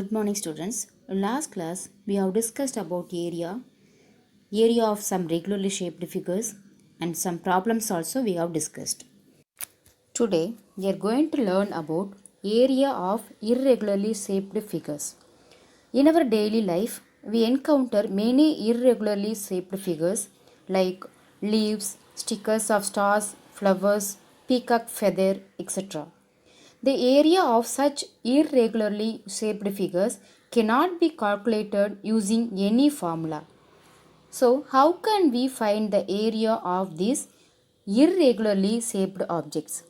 Good morning students. In last class we have discussed about area of some regularly shaped figures and some problems also we have discussed. Today we are going to learn about area of irregularly shaped figures. In our daily life we encounter many irregularly shaped figures like leaves, stickers of stars, flowers, peacock feather, etc. The area of such irregularly shaped figures cannot be calculated using any formula. So, how can we find the area of these irregularly shaped objects?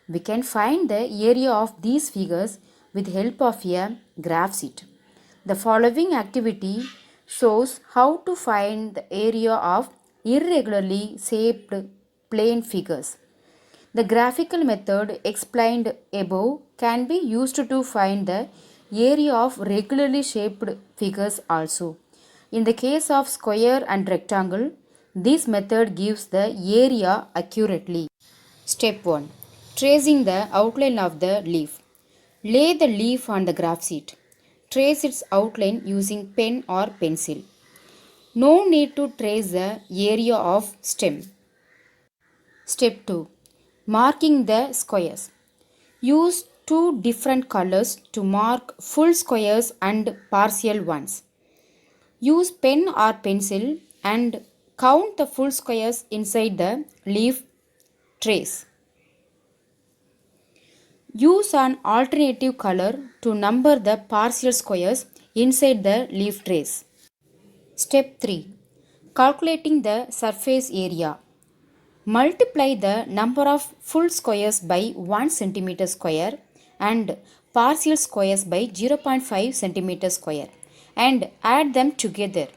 We can find the area of these figures with help of a graph sheet. The following activity shows how to find the area of irregularly shaped plane figures. The graphical method explained above can be used to find the area of regularly shaped figures also. In the case of square and rectangle, this method gives the area accurately. Step 1. Tracing the outline of the leaf. Lay the leaf on the graph sheet. Trace its outline using pen or pencil. No need to trace the area of stem. Step 2. Marking the squares. Use two different colors to mark full squares and partial ones. Use pen or pencil and count the full squares inside the leaf trace. Use an alternative color to number the partial squares inside the leaf trace. Step 3. Calculating the surface area. Multiply the number of full squares by 1 cm square and partial squares by 0.5 cm square and add them together.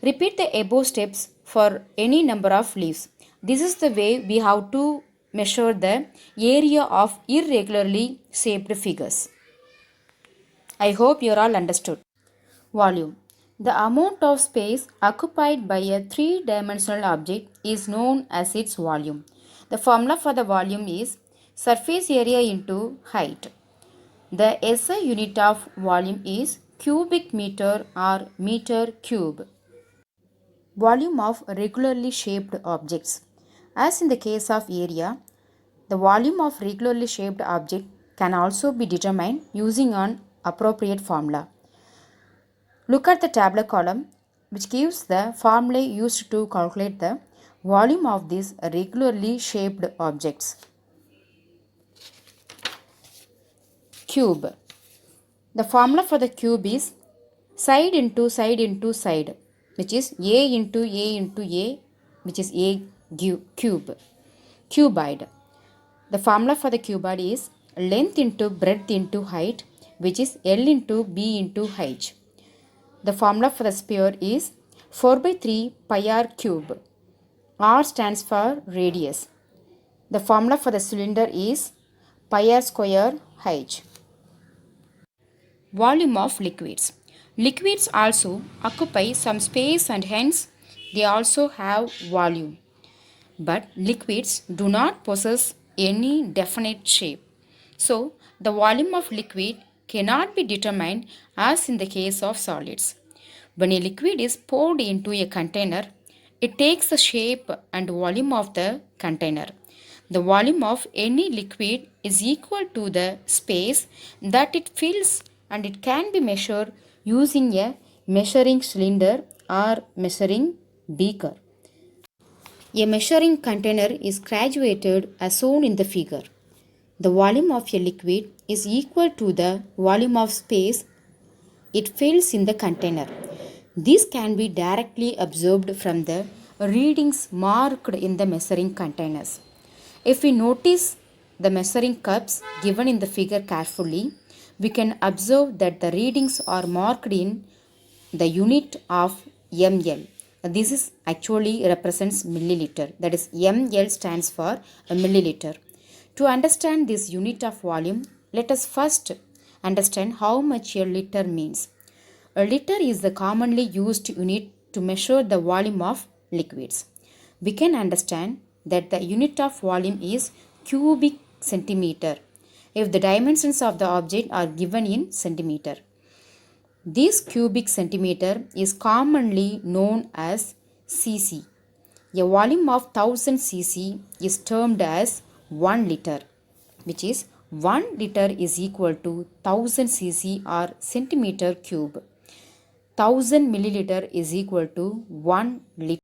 Repeat the above steps for any number of leaves. This is the way we have to measure the area of irregularly shaped figures. I hope you all understood. Volume. The amount of space occupied by a three-dimensional object is known as its volume. The formula for the volume is surface area into height. The SI unit of volume is cubic meter or meter cube. Volume of regularly shaped objects. As in the case of area, the volume of regularly shaped object can also be determined using an appropriate formula. Look at the tabular column which gives the formula used to calculate the volume of these regularly shaped objects. Cube. The formula for the cube is side into side into side, which is A into A into A, which is A cube. Cuboid. The formula for the cuboid is length into breadth into height, which is L into B into H. The formula for the sphere is 4 by 3 pi r cube. R stands for radius. The formula for the cylinder is pi r square H. Volume of liquids. Liquids also occupy some space and hence they also have volume. But liquids do not possess any definite shape. So, the volume of liquid cannot be determined as in the case of solids. When a liquid is poured into a container, it takes the shape and volume of the container. The volume of any liquid is equal to the space that it fills and it can be measured using a measuring cylinder or measuring beaker. A measuring container is graduated as shown in the figure. The volume of a liquid is equal to the volume of space it fills in the container. This can be directly observed from the readings marked in the measuring containers. If we notice the measuring cups given in the figure carefully, we can observe that the readings are marked in the unit of ml. This is actually represents milliliter. That is, ml stands for a milliliter. To understand this unit of volume, let us first understand how much a liter means. A liter is the commonly used unit to measure the volume of liquids. We can understand that the unit of volume is cubic centimeter if the dimensions of the object are given in centimeter. This cubic centimeter is commonly known as cc. A volume of 1000 cc is termed as 1 liter, which is 1 liter is equal to 1000 cc or centimeter cube. 1000 milliliter is equal to 1 liter.